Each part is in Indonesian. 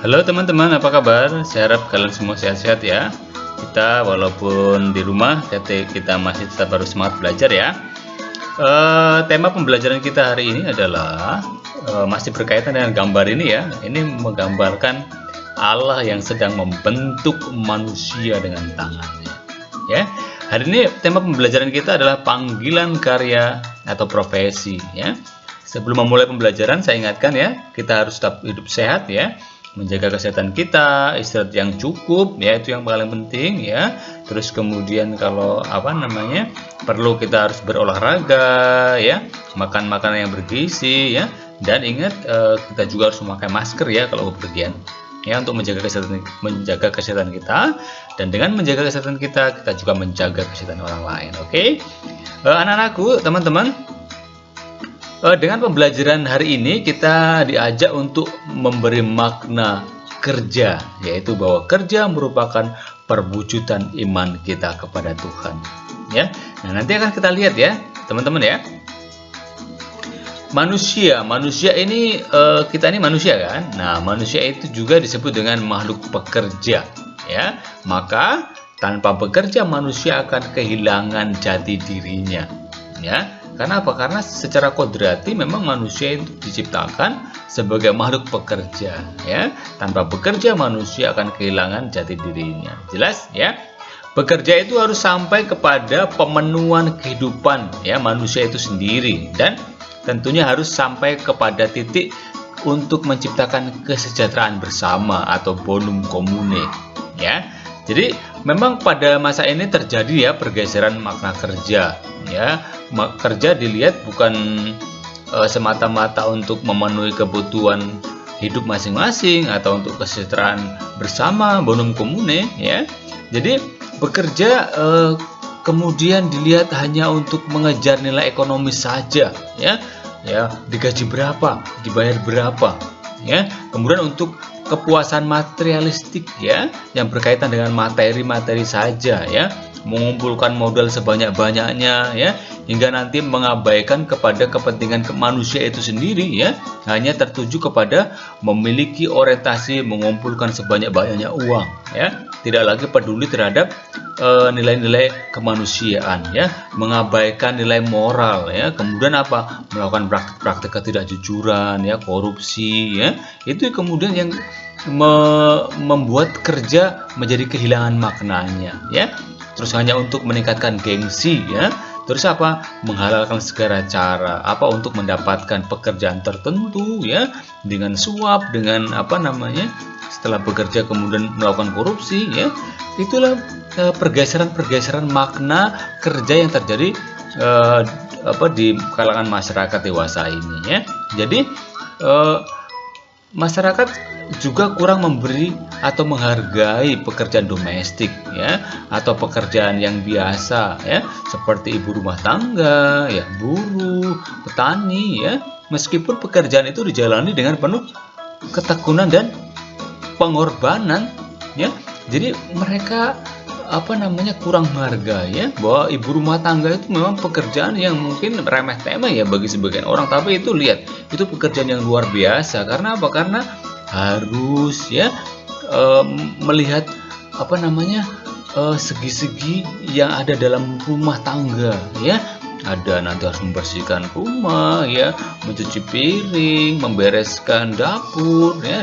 Halo teman-teman, apa kabar? Saya harap kalian semua sehat-sehat ya. Kita walaupun di rumah, tapi kita masih tetap harus semangat belajar ya. Tema pembelajaran kita hari ini adalah masih berkaitan dengan gambar ini ya. Ini menggambarkan Allah yang sedang membentuk manusia dengan tangannya. Ya, hari ini tema pembelajaran kita adalah panggilan karya atau profesi ya. Sebelum memulai pembelajaran, saya ingatkan ya, kita harus tetap hidup sehat ya, menjaga kesehatan kita, istirahat yang cukup ya, itu yang paling penting ya. Terus kemudian kalau perlu kita harus berolahraga ya, makan makanan yang bergizi ya, dan ingat kita juga harus memakai masker ya kalau bepergian ya, untuk menjaga kesehatan kita. Dan dengan menjaga kesehatan kita juga menjaga kesehatan orang lain. Oke, anak-anakku, teman-teman, dengan pembelajaran hari ini kita diajak untuk memberi makna kerja, yaitu bahwa kerja merupakan perwujudan iman kita kepada Tuhan ya. Nah, nanti akan kita lihat ya teman-teman ya. Manusia ini kita ini manusia kan. Nah, manusia itu juga disebut dengan makhluk pekerja ya. Maka tanpa bekerja manusia akan kehilangan jati dirinya ya. Karena apa? Karena secara kodrati memang manusia itu diciptakan sebagai makhluk pekerja ya. Tanpa bekerja manusia akan kehilangan jati dirinya. Jelas ya? Bekerja itu harus sampai kepada pemenuhan kehidupan ya manusia itu sendiri, dan tentunya harus sampai kepada titik untuk menciptakan kesejahteraan bersama atau bonum commune ya. Jadi memang pada masa ini terjadi ya pergeseran makna kerja ya. Kerja dilihat bukan semata-mata untuk memenuhi kebutuhan hidup masing-masing atau untuk kesejahteraan bersama bonum commune ya. Jadi bekerja kemudian dilihat hanya untuk mengejar nilai ekonomis saja ya. Ya, digaji berapa, dibayar berapa ya. Kemudian untuk kepuasan materialistik ya, yang berkaitan dengan materi-materi saja ya, mengumpulkan modal sebanyak-banyaknya ya, hingga nanti mengabaikan kepada kepentingan manusia itu sendiri ya, hanya tertuju kepada memiliki orientasi mengumpulkan sebanyak-banyaknya uang ya, tidak lagi peduli terhadap nilai-nilai kemanusiaan ya, mengabaikan nilai moral ya, kemudian apa, melakukan praktik-praktik ketidakjujuran ya, korupsi ya, itu kemudian yang membuat kerja menjadi kehilangan maknanya ya. Terus hanya untuk meningkatkan gengsi ya, terus apa, menghalalkan segala cara apa untuk mendapatkan pekerjaan tertentu ya, dengan suap, dengan setelah bekerja kemudian melakukan korupsi ya. Itulah pergeseran makna kerja yang terjadi di kalangan masyarakat dewasa ini ya. Jadi masyarakat juga kurang memberi atau menghargai pekerjaan domestik ya, atau pekerjaan yang biasa ya, seperti ibu rumah tangga ya, buruh, petani ya, meskipun pekerjaan itu dijalani dengan penuh ketekunan dan pengorbanan ya. Jadi mereka kurang menghargai ya, bahwa ibu rumah tangga itu memang pekerjaan yang mungkin remeh-temeh ya bagi sebagian orang, tapi itu lihat, itu pekerjaan yang luar biasa. Karena apa? Karena harus ya melihat segi-segi yang ada dalam rumah tangga ya. Ada nanti harus membersihkan rumah ya, mencuci piring, membereskan dapur ya,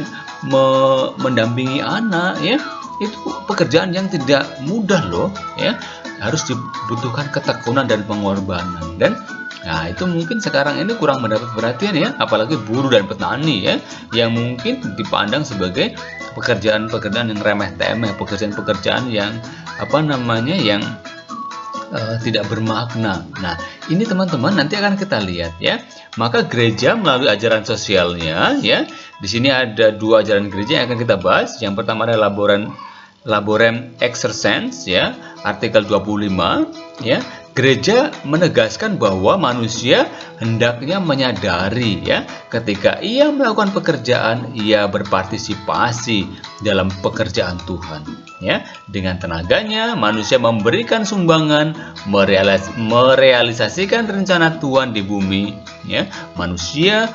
mendampingi anak ya. Itu pekerjaan yang tidak mudah loh ya, harus dibutuhkan ketekunan dan pengorbanan. Dan nah, itu mungkin sekarang ini kurang mendapat perhatian ya, apalagi buruh dan petani ya, yang mungkin dipandang sebagai pekerjaan-pekerjaan yang remeh-temeh, pekerjaan-pekerjaan yang yang tidak bermakna. Nah, ini teman-teman nanti akan kita lihat ya. Maka gereja melalui ajaran sosialnya ya. Di sini ada dua ajaran gereja yang akan kita bahas. Yang pertama adalah Laborem Exercens ya, artikel 25 ya. gereja menegaskan bahwa manusia hendaknya menyadari ya, ketika ia melakukan pekerjaan, ia berpartisipasi dalam pekerjaan Tuhan. Ya, dengan tenaganya manusia memberikan sumbangan, merealisasikan rencana Tuhan di bumi. Ya, manusia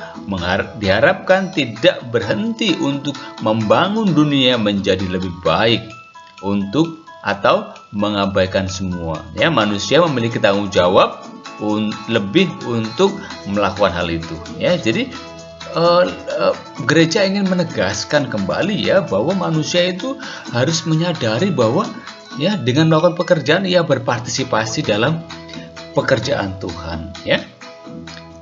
diharapkan tidak berhenti untuk membangun dunia menjadi lebih baik atau mengabaikan semua. Ya, manusia memiliki tanggung jawab lebih untuk melakukan hal itu. Ya, jadi gereja ingin menegaskan kembali ya bahwa manusia itu harus menyadari bahwa ya dengan melakukan pekerjaan ia berpartisipasi dalam pekerjaan Tuhan. Ya,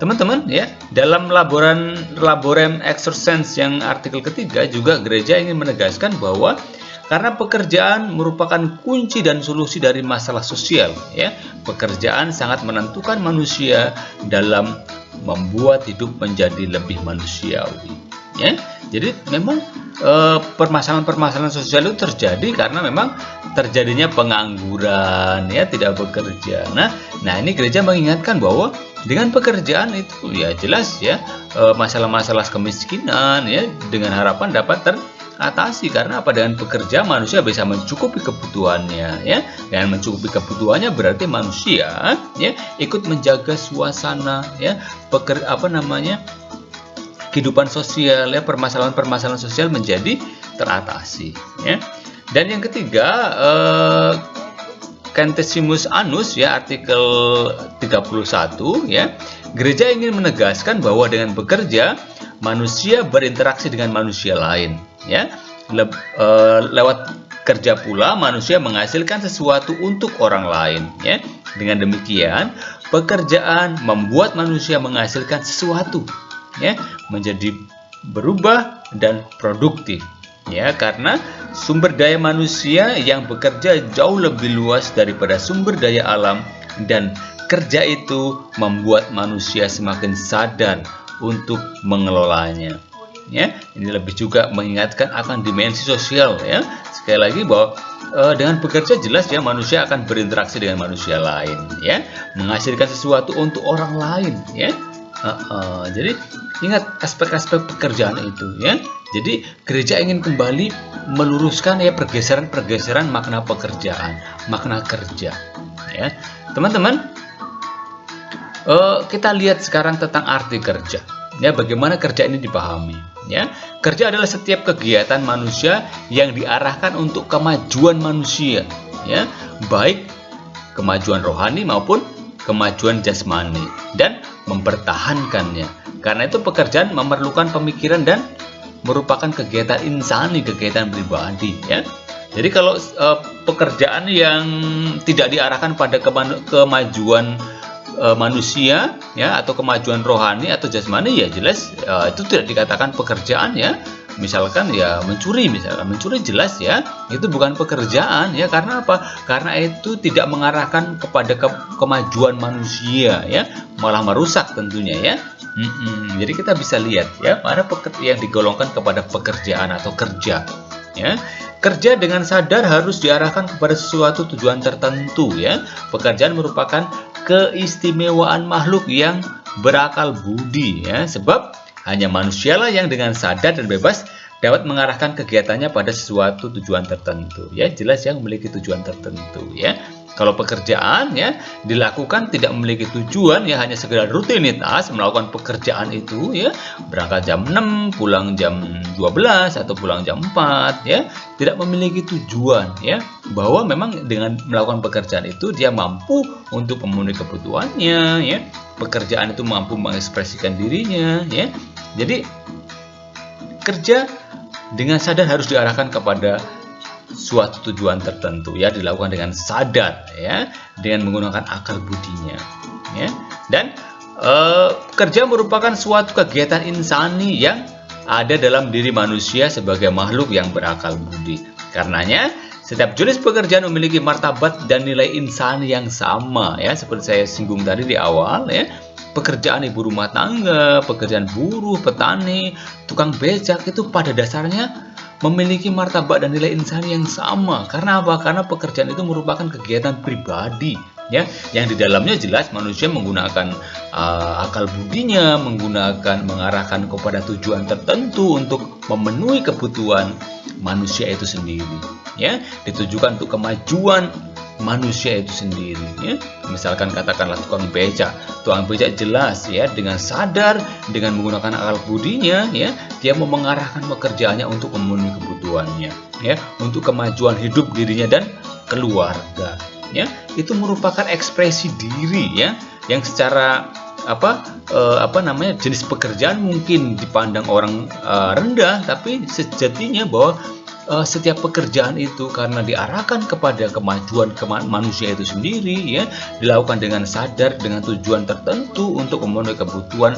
teman-teman ya, dalam Laborem Exercens yang artikel ketiga juga gereja ingin menegaskan bahwa karena pekerjaan merupakan kunci dan solusi dari masalah sosial, ya. Pekerjaan sangat menentukan manusia dalam membuat hidup menjadi lebih manusiawi, ya. Jadi memang permasalahan-permasalahan sosial itu terjadi karena memang terjadinya pengangguran, ya, tidak bekerja. Nah ini gereja mengingatkan bahwa dengan pekerjaan itu ya jelas ya masalah-masalah kemiskinan ya dengan harapan dapat teratasi. Karena apa? Dengan pekerja manusia bisa mencukupi kebutuhannya ya. Dan mencukupi kebutuhannya berarti manusia ya ikut menjaga suasana ya kehidupan sosial ya, permasalahan-permasalahan sosial menjadi teratasi ya. Dan yang ketiga Centesimus Annus ya artikel 31 ya, gereja ingin menegaskan bahwa dengan bekerja manusia berinteraksi dengan manusia lain ya. Lewat kerja pula manusia menghasilkan sesuatu untuk orang lain ya. Dengan demikian pekerjaan membuat manusia menghasilkan sesuatu ya, menjadi berubah dan produktif ya, karena sumber daya manusia yang bekerja jauh lebih luas daripada sumber daya alam, dan kerja itu membuat manusia semakin sadar untuk mengelolanya ya. Ini lebih juga mengingatkan akan dimensi sosial ya. Sekali lagi bahwa dengan bekerja jelas ya manusia akan berinteraksi dengan manusia lain ya, menghasilkan sesuatu untuk orang lain ya. Jadi ingat aspek-aspek pekerjaan itu ya. Jadi gereja ingin kembali meluruskan ya pergeseran makna pekerjaan, makna kerja ya. Teman-teman, kita lihat sekarang tentang arti kerja ya, bagaimana kerja ini dipahami ya. Kerja adalah setiap kegiatan manusia yang diarahkan untuk kemajuan manusia ya, baik kemajuan rohani maupun kemajuan jasmani, dan mempertahankannya. Karena itu pekerjaan memerlukan pemikiran dan merupakan kegiatan insani, kegiatan pribadi ya. Jadi kalau pekerjaan yang tidak diarahkan pada kemajuan manusia ya, atau kemajuan rohani atau jasmani ya jelas itu tidak dikatakan pekerjaan ya. Misalkan ya mencuri jelas ya itu bukan pekerjaan ya. Karena apa? Karena itu tidak mengarahkan kepada kemajuan manusia ya, malah merusak tentunya ya. Jadi kita bisa lihat ya mana yang digolongkan kepada pekerjaan atau kerja ya. Kerja dengan sadar harus diarahkan kepada sesuatu tujuan tertentu ya. Pekerjaan merupakan keistimewaan makhluk yang berakal budi ya, sebab hanya manusialah yang dengan sadar dan bebas dapat mengarahkan kegiatannya pada sesuatu tujuan tertentu ya, jelas yang memiliki tujuan tertentu ya. Kalau pekerjaan ya dilakukan tidak memiliki tujuan ya, hanya sekedar rutinitas melakukan pekerjaan itu ya, berangkat jam 6 pulang jam 12 atau pulang jam 4 ya, tidak memiliki tujuan ya, bahwa memang dengan melakukan pekerjaan itu dia mampu untuk memenuhi kebutuhannya ya, pekerjaan itu mampu mengekspresikan dirinya ya. Jadi kerja dengan sadar harus diarahkan kepada suatu tujuan tertentu ya, dilakukan dengan sadar ya, dengan menggunakan akal budinya ya. Dan kerja merupakan suatu kegiatan insani yang ada dalam diri manusia sebagai makhluk yang berakal budi. Karenanya setiap jenis pekerjaan memiliki martabat dan nilai insani yang sama ya, seperti saya singgung tadi di awal ya. Pekerjaan ibu rumah tangga, pekerjaan buruh, petani, tukang becak itu pada dasarnya memiliki martabat dan nilai insani yang sama. Karena apa? Karena pekerjaan itu merupakan kegiatan pribadi ya, yang di dalamnya jelas manusia menggunakan akal budinya, mengarahkan kepada tujuan tertentu untuk memenuhi kebutuhan manusia itu sendiri, ya, ditujukan untuk kemajuan manusia itu sendiri, ya. Misalkan katakanlah tukang becak jelas, ya, dengan sadar, dengan menggunakan akal budinya, ya, dia mau mengarahkan pekerjaannya untuk memenuhi kebutuhannya, ya, untuk kemajuan hidup dirinya dan keluarga, ya. Itu merupakan ekspresi diri, ya, yang secara jenis pekerjaan mungkin dipandang orang rendah, tapi sejatinya bahwa setiap pekerjaan itu karena diarahkan kepada kemajuan manusia itu sendiri, ya, dilakukan dengan sadar, dengan tujuan tertentu untuk memenuhi kebutuhan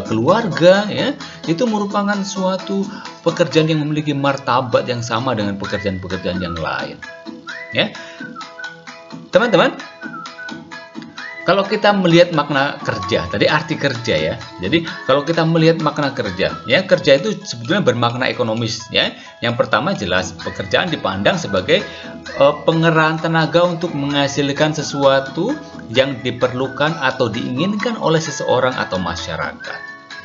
keluarga, ya, itu merupakan suatu pekerjaan yang memiliki martabat yang sama dengan pekerjaan-pekerjaan yang lain, ya. Teman-teman, kalau kita melihat makna kerja, tadi arti kerja, ya. Jadi kalau kita melihat makna kerja, ya, kerja itu sebetulnya bermakna ekonomis, ya. Yang pertama jelas pekerjaan dipandang sebagai pengerahan tenaga untuk menghasilkan sesuatu yang diperlukan atau diinginkan oleh seseorang atau masyarakat,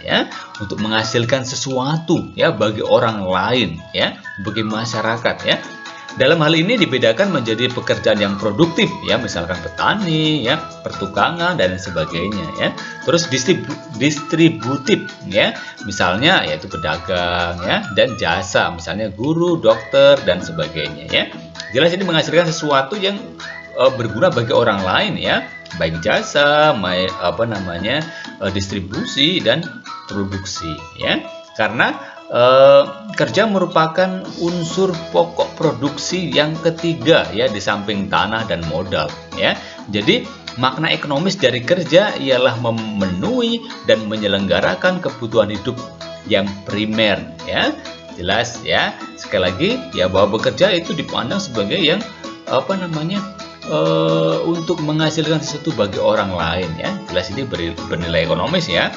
ya, untuk menghasilkan sesuatu, ya, bagi orang lain, ya, bagi masyarakat, ya. Dalam hal ini dibedakan menjadi pekerjaan yang produktif, ya, misalkan petani, ya, pertukangan dan sebagainya, ya. Terus distributif, ya, misalnya yaitu pedagang, ya, dan jasa, misalnya guru, dokter dan sebagainya, ya. Jelas ini menghasilkan sesuatu yang berguna bagi orang lain, ya, baik jasa, distribusi dan produksi, ya. Karena kerja merupakan unsur pokok produksi yang ketiga, ya, di samping tanah dan modal, ya. Jadi makna ekonomis dari kerja ialah memenuhi dan menyelenggarakan kebutuhan hidup yang primer, ya. Jelas, ya, sekali lagi, ya, bahwa bekerja itu dipandang sebagai yang untuk menghasilkan sesuatu bagi orang lain, ya. Jelas ini bernilai ekonomis, ya.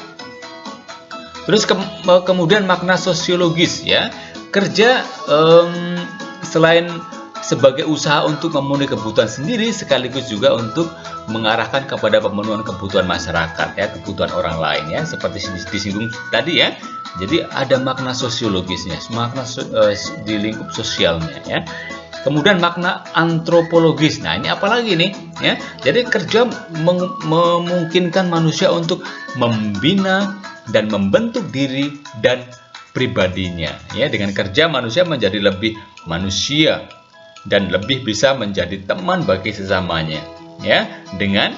Terus kemudian makna sosiologis, ya. Kerja selain sebagai usaha untuk memenuhi kebutuhan sendiri, sekaligus juga untuk mengarahkan kepada pemenuhan kebutuhan masyarakat, ya, kebutuhan orang lain, ya, seperti disinggung tadi, ya. Jadi ada makna sosiologisnya, makna di lingkup sosialnya, ya. Kemudian makna antropologis. Nah, ini apalagi nih, ya. Jadi kerja memungkinkan manusia untuk membina dan membentuk diri dan pribadinya, ya. Dengan kerja manusia menjadi lebih manusia dan lebih bisa menjadi teman bagi sesamanya, ya, dengan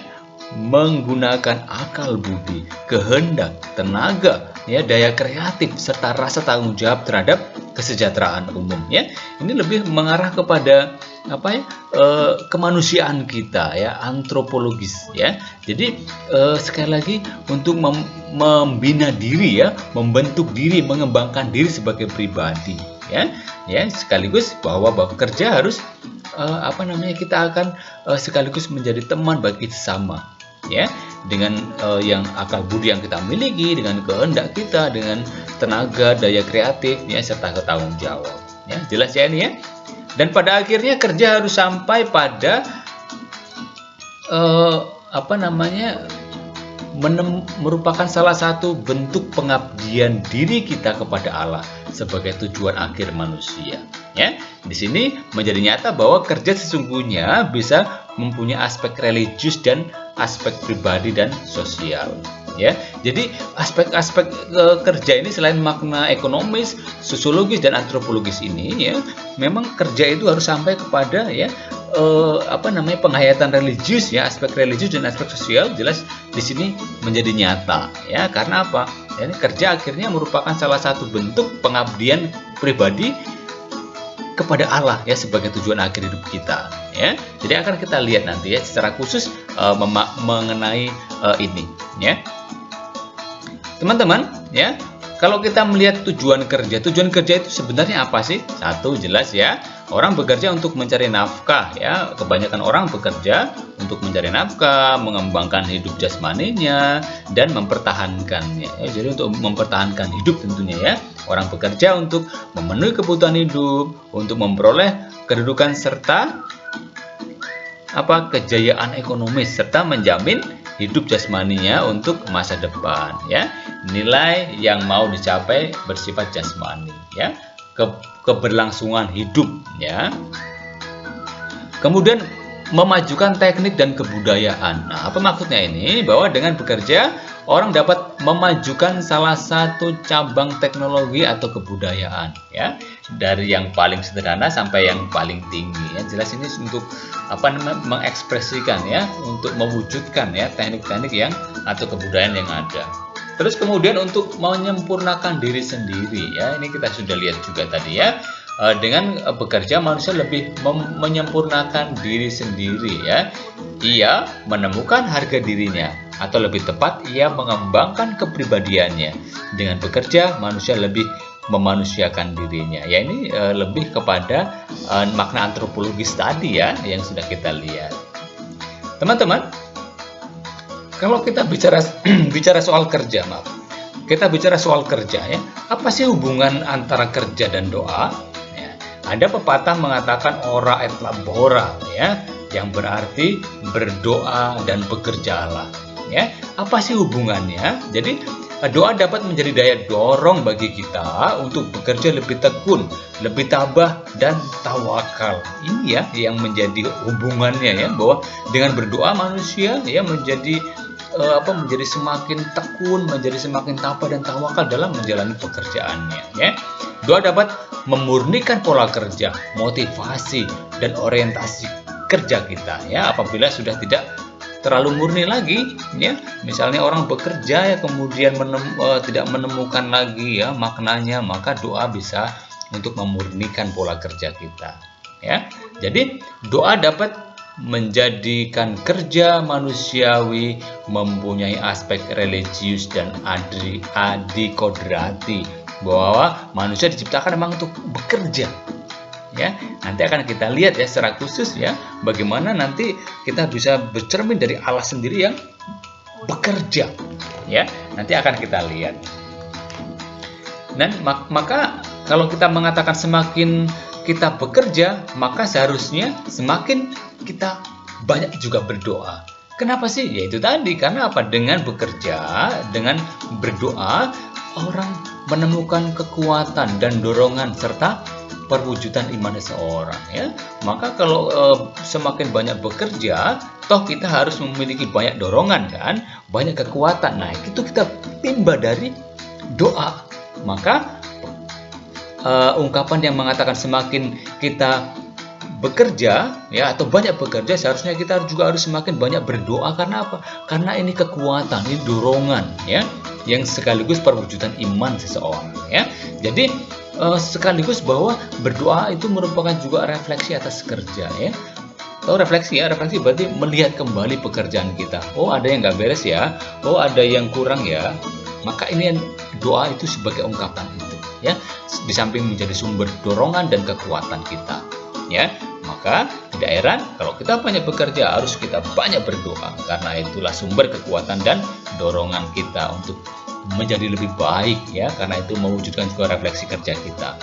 menggunakan akal budi, kehendak, tenaga, ya, daya kreatif serta rasa tanggung jawab terhadap kesejahteraan umum, ya. Ini lebih mengarah kepada kemanusiaan kita, ya, antropologis, ya. Jadi sekali lagi untuk membina diri, ya, membentuk diri, mengembangkan diri sebagai pribadi, ya, sekaligus bahwa kerja harus kita akan sekaligus menjadi teman bagi sesama, ya, dengan yang akal budi yang kita miliki, dengan kehendak kita, dengan tenaga, daya kreatif, ya, serta ketanggung jawab, ya. Jelas, ya, ini, ya. Dan pada akhirnya kerja harus sampai pada merupakan salah satu bentuk pengabdian diri kita kepada Allah sebagai tujuan akhir manusia, ya. Di sini menjadi nyata bahwa kerja sesungguhnya bisa mempunyai aspek religius dan aspek pribadi dan sosial, ya. Jadi aspek-aspek kerja ini selain makna ekonomis, sosiologis dan antropologis ini, ya, memang kerja itu harus sampai kepada, ya, penghayatan religius, ya, aspek religius dan aspek sosial jelas di sini menjadi nyata, ya. Karena apa? Ya, kerja akhirnya merupakan salah satu bentuk pengabdian pribadi kepada Allah, ya, sebagai tujuan akhir hidup kita, ya. Jadi akan kita lihat nanti, ya, secara khusus mengenai ini, ya. Teman-teman, ya, kalau kita melihat tujuan kerja itu sebenarnya apa sih? Satu, jelas, ya, orang bekerja untuk mencari nafkah, ya. Kebanyakan orang bekerja untuk mencari nafkah, mengembangkan hidup jasmaninya dan mempertahankannya, ya. Jadi untuk mempertahankan hidup tentunya, ya. Orang bekerja untuk memenuhi kebutuhan hidup, untuk memperoleh kedudukan serta kejayaan ekonomis serta menjamin hidup jasmaninya untuk masa depan, ya. Nilai yang mau dicapai bersifat jasmani, ya. Keberlangsungan hidup, ya. Kemudian memajukan teknik dan kebudayaan. Nah, apa maksudnya ini? Bahwa dengan bekerja, orang dapat memajukan salah satu cabang teknologi atau kebudayaan, ya, dari yang paling sederhana sampai yang paling tinggi. Ya, jelas ini untuk mengekspresikan, ya, untuk mewujudkan, ya, teknik-teknik yang atau kebudayaan yang ada. Terus kemudian untuk menyempurnakan diri sendiri, ya, ini kita sudah lihat juga tadi, ya. Dengan bekerja manusia lebih menyempurnakan diri sendiri, ya. Ia menemukan harga dirinya, atau lebih tepat ia mengembangkan kepribadiannya. Dengan bekerja manusia lebih memanusiakan dirinya. Ya, ini lebih kepada makna antropologis tadi, ya, yang sudah kita lihat. Teman-teman, kalau kita bicara soal kerja, kita bicara soal kerja, ya. Apa sih hubungan antara kerja dan doa? Ada pepatah mengatakan ora et labora, ya, yang berarti berdoa dan bekerjalah, ya. Apa sih hubungannya? Jadi doa dapat menjadi daya dorong bagi kita untuk bekerja lebih tekun, lebih tabah dan tawakal. Ini, ya, yang menjadi hubungannya, ya, bahwa dengan berdoa manusia, ya, menjadi semakin tekun, menjadi semakin tabah dan tawakal dalam menjalani pekerjaannya, ya. Doa dapat memurnikan pola kerja, motivasi dan orientasi kerja kita, ya, apabila sudah tidak terlalu murni lagi, ya. Misalnya orang bekerja, ya, kemudian tidak menemukan lagi, ya, maknanya, maka doa bisa untuk memurnikan pola kerja kita, ya. Jadi doa dapat menjadikan kerja manusiawi mempunyai aspek religius dan adikodrati, bahwa manusia diciptakan memang untuk bekerja, ya. Nanti akan kita lihat, ya, secara khusus, ya, bagaimana nanti kita bisa bercermin dari Allah sendiri yang bekerja, ya. Nanti akan kita lihat. Dan maka kalau kita mengatakan semakin kita bekerja, maka seharusnya semakin kita banyak juga berdoa. Kenapa sih? Ya itu tadi, karena apa? Dengan bekerja, dengan berdoa, orang menemukan kekuatan dan dorongan serta perwujudan iman seseorang, ya. Maka kalau semakin banyak bekerja, toh kita harus memiliki banyak dorongan, kan, banyak kekuatan. Nah, itu kita timba dari doa. Maka ungkapan yang mengatakan semakin kita bekerja, ya, atau banyak bekerja, seharusnya kita juga harus semakin banyak berdoa. Karena apa? Karena ini kekuatan, ini dorongan, ya, yang sekaligus perwujudan iman seseorang, ya. Jadi sekaligus bahwa berdoa itu merupakan juga refleksi atas kerja, ya. Tahu refleksi, ya? Refleksi berarti melihat kembali pekerjaan kita. Oh, ada yang nggak beres, ya. Oh, ada yang kurang, ya. Maka ini doa itu sebagai ungkapan itu, ya. Di samping menjadi sumber dorongan dan kekuatan kita, ya. Maka tidak heran kalau kita banyak bekerja, harus kita banyak berdoa, karena itulah sumber kekuatan dan dorongan kita untuk menjadi lebih baik, ya, karena itu mewujudkan juga refleksi kerja kita.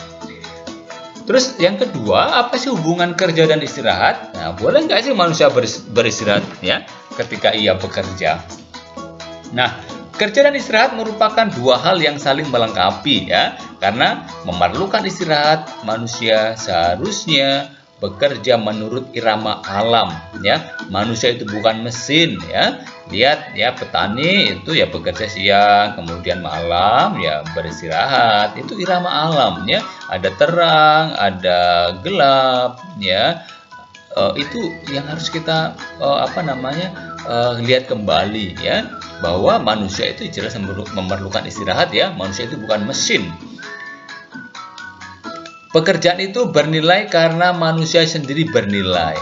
Terus yang kedua, apa sih hubungan kerja dan istirahat? Nah, boleh nggak sih manusia beristirahat, ya, ketika ia bekerja? Nah, kerja dan istirahat merupakan dua hal yang saling melengkapi, ya, karena memerlukan istirahat, manusia seharusnya bekerja menurut irama alam, ya. Manusia itu bukan mesin, ya. Lihat, ya, petani itu, ya, bekerja siang, kemudian malam, ya, beristirahat. Itu irama alam, ya. Ada terang, ada gelap, ya. Itu yang harus kita lihat kembali, ya, bahwa manusia itu jelas memerlukan istirahat, ya. Manusia itu bukan mesin. Pekerjaan itu bernilai karena manusia sendiri bernilai,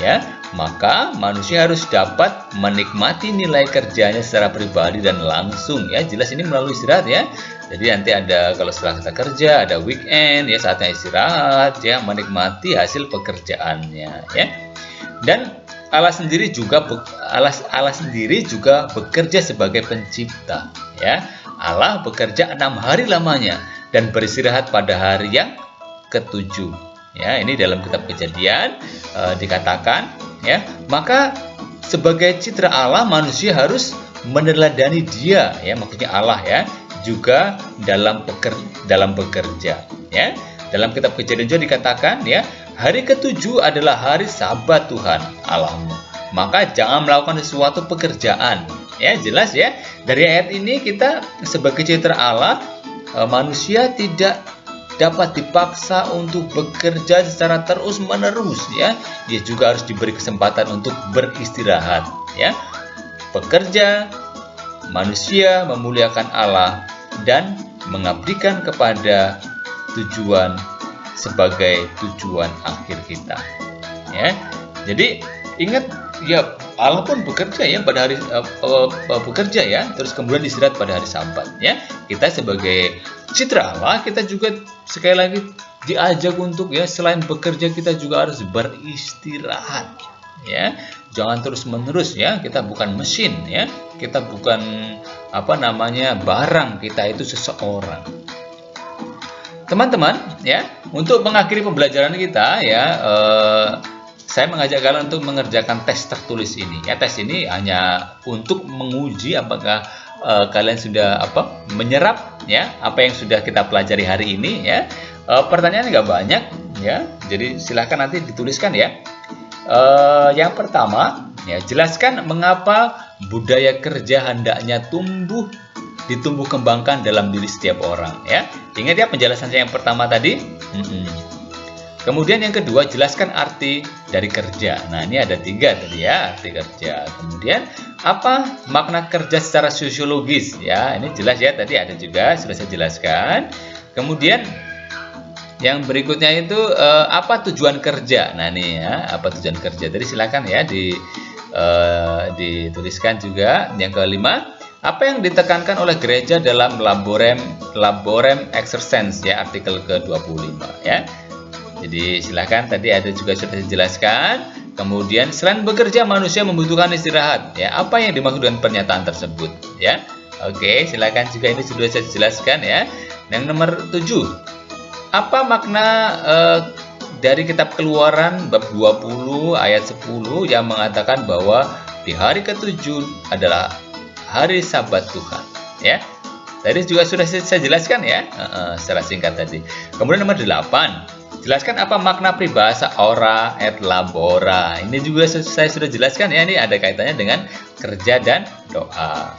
ya. Maka manusia harus dapat menikmati nilai kerjanya secara pribadi dan langsung, ya. Jelas ini melalui istirahat, ya. Jadi nanti ada, kalau setelah kita kerja, ada weekend, ya, saatnya istirahat, ya, menikmati hasil pekerjaannya, ya. Dan Allah sendiri juga bekerja sebagai pencipta, ya. Allah bekerja 6 hari lamanya dan beristirahat pada hari yang ke-7. Ya, ini dalam kitab Kejadian dikatakan ya, maka sebagai citra Allah manusia harus meneladani Dia, ya, maksudnya Allah ya, juga dalam bekerja, ya. Dalam kitab Kejadian juga dikatakan ya, hari ketujuh adalah hari Sabat Tuhan Allahmu. Maka jangan melakukan sesuatu pekerjaan. Ya, jelas ya. Dari ayat ini kita sebagai citra Allah, manusia tidak dapat dipaksa untuk bekerja secara terus-menerus ya. Dia juga harus diberi kesempatan untuk beristirahat ya. Bekerja, manusia memuliakan Allah dan mengabdikan kepada tujuan sebagai tujuan akhir kita. Ya. Jadi ingat ya, Allah pun bekerja ya pada hari bekerja ya, terus kemudian istirahat pada hari Sabat ya. Kita sebagai citra Allah, kita juga sekali lagi diajak untuk ya, selain bekerja kita juga harus beristirahat ya. Jangan terus-menerus ya, kita bukan mesin ya. Kita bukan barang, kita itu seseorang. Teman-teman ya, untuk mengakhiri pembelajaran kita ya, saya mengajak kalian untuk mengerjakan tes tertulis ini. Ya, tes ini hanya untuk menguji apakah kalian sudah menyerap ya apa yang sudah kita pelajari hari ini ya. Pertanyaan nggak banyak ya, jadi silahkan nanti dituliskan ya. Yang pertama ya, jelaskan mengapa budaya kerja hendaknya ditumbuh kembangkan dalam diri setiap orang ya. Ingat ya penjelasan saya yang pertama tadi. Kemudian yang kedua, jelaskan arti dari kerja. Nah, ini ada 3 tadi ya, arti kerja. Kemudian apa makna kerja secara sosiologis ya? Ini jelas ya, tadi ada juga sudah saya jelaskan. Kemudian yang berikutnya itu apa tujuan kerja? Nah, ini ya, apa tujuan kerja? Tadi silakan ya dituliskan juga. Yang kelima, apa yang ditekankan oleh gereja dalam Laborem Exercens ya, artikel ke-25 ya. Jadi silakan, tadi ada juga sudah dijelaskan. Kemudian selain bekerja manusia membutuhkan istirahat ya. Apa yang dimaksud dengan pernyataan tersebut ya? Oke, silakan juga, ini sudah saya jelaskan ya. Yang nomor 7. Apa makna dari kitab Keluaran bab 20 ayat 10 yang mengatakan bahwa di hari ke-7 adalah hari Sabat Tuhan ya. Tadi juga sudah saya jelaskan ya, secara singkat tadi. Kemudian nomor 8, jelaskan apa makna peribahasa ora et labora. Ini juga saya sudah jelaskan ya, ini ada kaitannya dengan kerja dan doa.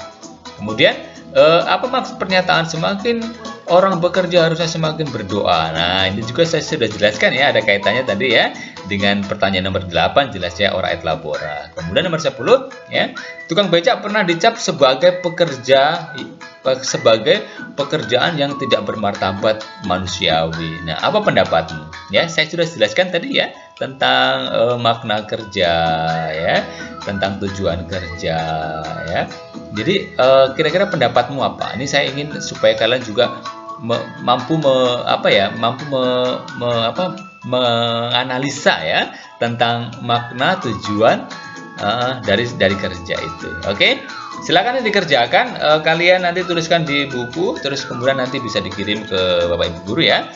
Kemudian apa maksud pernyataan semakin orang bekerja harusnya semakin berdoa. Nah, ini juga saya sudah jelaskan ya, ada kaitannya tadi ya dengan pertanyaan nomor 8, jelas ya, ora et labora. Kemudian nomor 10 ya, tukang becak pernah dicap sebagai pekerjaan yang tidak bermartabat manusiawi. Nah, apa pendapatmu? Ya, saya sudah jelaskan tadi ya tentang makna kerja ya, tentang tujuan kerja ya. Jadi kira-kira pendapatmu apa? Ini saya ingin supaya kalian juga mampu menganalisa ya tentang makna tujuan dari kerja itu. Oke? Silakan dikerjakan, kalian nanti tuliskan di buku, terus kemudian nanti bisa dikirim ke Bapak Ibu guru ya.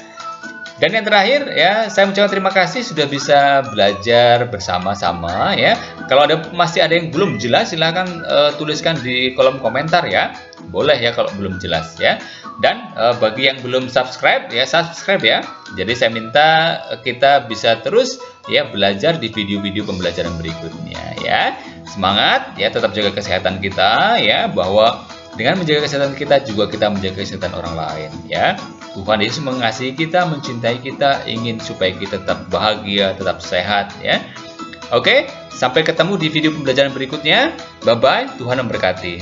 Dan yang terakhir ya, saya mengucapkan terima kasih sudah bisa belajar bersama-sama ya. Kalau masih ada yang belum jelas, silakan tuliskan di kolom komentar ya. Boleh ya kalau belum jelas ya. Dan bagi yang belum subscribe ya, subscribe ya. Jadi saya minta kita bisa terus ya belajar di video-video pembelajaran berikutnya ya. Semangat ya, tetap jaga kesehatan kita ya, bahwa dengan menjaga kesehatan kita juga kita menjaga kesehatan orang lain ya. Tuhan Yesus mengasihi kita, mencintai kita, ingin supaya kita tetap bahagia, tetap sehat ya. Oke, sampai ketemu di video pembelajaran berikutnya. Bye bye, Tuhan memberkati.